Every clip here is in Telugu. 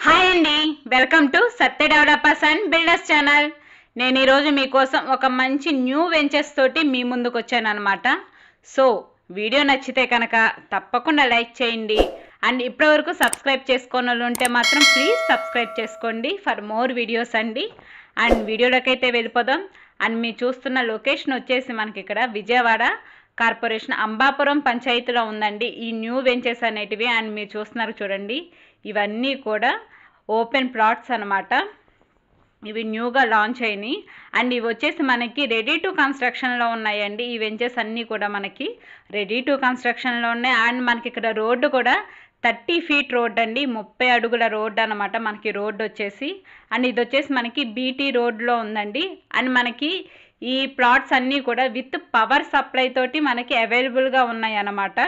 హాయ్ అండి, welcome to Satya developers and builders channel. నేను ఈరోజు మీకోసం ఒక మంచి న్యూ వెంచర్స్ తోటి మీ ముందుకు వచ్చాను అనమాట. సో వీడియో నచ్చితే కనుక తప్పకుండా లైక్ చేయండి. అండ్ ఇప్పటివరకు సబ్స్క్రైబ్ చేసుకోని వాళ్ళు ఉంటే మాత్రం ప్లీజ్ సబ్స్క్రైబ్ చేసుకోండి ఫర్ మోర్ వీడియోస్ అండి. అండ్ వీడియోలోకి అయితే వెళ్ళిపోదాం. అండ్ మీరు చూస్తున్న లొకేషన్ వచ్చేసి మనకి ఇక్కడ విజయవాడ కార్పొరేషన్ అంబాపురం పంచాయతీలో ఉందండి ఈ న్యూ వెంచర్స్ అనేటివి. అండ్ మీరు చూస్తున్నారు చూడండి, ఇవన్నీ కూడా ఓపెన్ ప్లాట్స్ అనమాట. ఇవి న్యూగా లాంచ్ అయినాయి. అండ్ ఇవి వచ్చేసి మనకి రెడీ టు కన్స్ట్రక్షన్లో ఉన్నాయండి. ఈ వెంచర్స్ అన్నీ కూడా మనకి రెడీ టు కన్స్ట్రక్షన్లో ఉన్నాయి. అండ్ మనకి ఇక్కడ రోడ్డు కూడా 30 ఫీట్ రోడ్ అండి, 30 అడుగుల రోడ్ అనమాట మనకి రోడ్డు వచ్చేసి. అండ్ ఇది వచ్చేసి మనకి బీటీ రోడ్లో ఉందండి. అండ్ మనకి ఈ ప్లాట్స్ అన్నీ కూడా విత్ పవర్ సప్లై తోటి మనకి అవైలబుల్గా ఉన్నాయి అన్నమాట.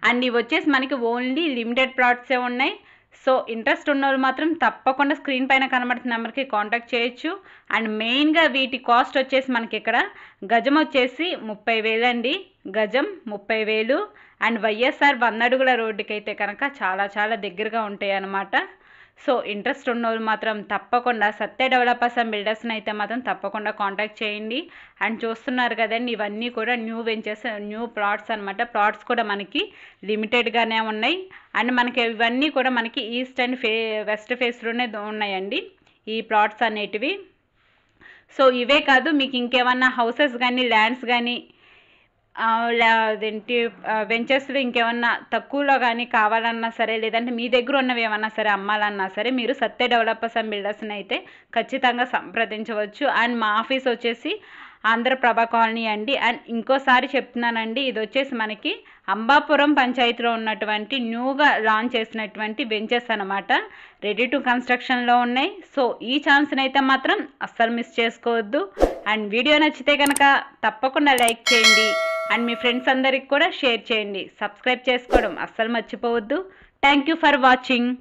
అండ్ ఇవి వచ్చేసి మనకి ఓన్లీ లిమిటెడ్ ప్లాట్సే ఉన్నాయి. సో ఇంట్రెస్ట్ ఉన్న వాళ్ళు మాత్రం తప్పకుండా స్క్రీన్ పైన కనబడుతున్న నెంబర్కి కాంటాక్ట్ చేయొచ్చు. అండ్ మెయిన్గా వీటి కాస్ట్ వచ్చేసి మనకి ఇక్కడ గజం వచ్చేసి 30,000 అండి, గజం 30,000. అండ్ వైఎస్ఆర్ 100 అడుగుల రోడ్డుకి అయితే కనుక చాలా చాలా దగ్గరగా ఉంటాయి అన్నమాట. సో ఇంట్రెస్ట్ ఉన్న వాళ్ళు మాత్రం తప్పకుండా సత్య డెవలపర్స్ అండ్ బిల్డర్స్ని అయితే మాత్రం తప్పకుండా కాంటాక్ట్ చేయండి. అండ్ చూస్తున్నారు కదండి, ఇవన్నీ కూడా న్యూ వెంచర్స్, న్యూ ప్లాట్స్ అనమాట. ప్లాట్స్ కూడా మనకి లిమిటెడ్గానే ఉన్నాయి. అండ్ మనకి ఇవన్నీ కూడా మనకి ఈస్ట్ అండ్ వెస్ట్ ఫేస్లోనే ఉన్నాయండి ఈ ప్లాట్స్ అనేటివి. సో ఇవే కాదు, మీకు ఇంకేమన్నా హౌసెస్ కానీ ల్యాండ్స్ కానీ అదేంటి వెంచర్స్లో ఇంకేమన్నా తక్కువలో కానీ కావాలన్నా సరే, లేదంటే మీ దగ్గర ఉన్నవి ఏమన్నా సరే అమ్మాలన్నా సరే మీరు సత్య డెవలపర్స్ అండ్ బిల్డర్స్ని అయితే ఖచ్చితంగా సంప్రదించవచ్చు. అండ్ మా ఆఫీస్ వచ్చేసి ఆంధ్రప్రభ కాలనీ అండి. అండ్ ఇంకోసారి చెప్తున్నానండి, ఇది వచ్చేసి మనకి అంబాపురం పంచాయతీలో ఉన్నటువంటి న్యూగా లాంచ్ చేసినటువంటి వెంచర్స్ అనమాట. రెడీ టు కన్స్ట్రక్షన్లో ఉన్నాయి. సో ఈ ఛాన్స్ని అయితే మాత్రం అస్సలు మిస్ చేసుకోవద్దు. అండ్ వీడియో నచ్చితే కనుక తప్పకుండా లైక్ చేయండి. అండ్ మీ ఫ్రెండ్స్ అందరికి కూడా షేర్ చేయండి. సబ్స్క్రైబ్ చేసుకోవడం అస్సలు మర్చిపోవద్దు. Thank you for watching.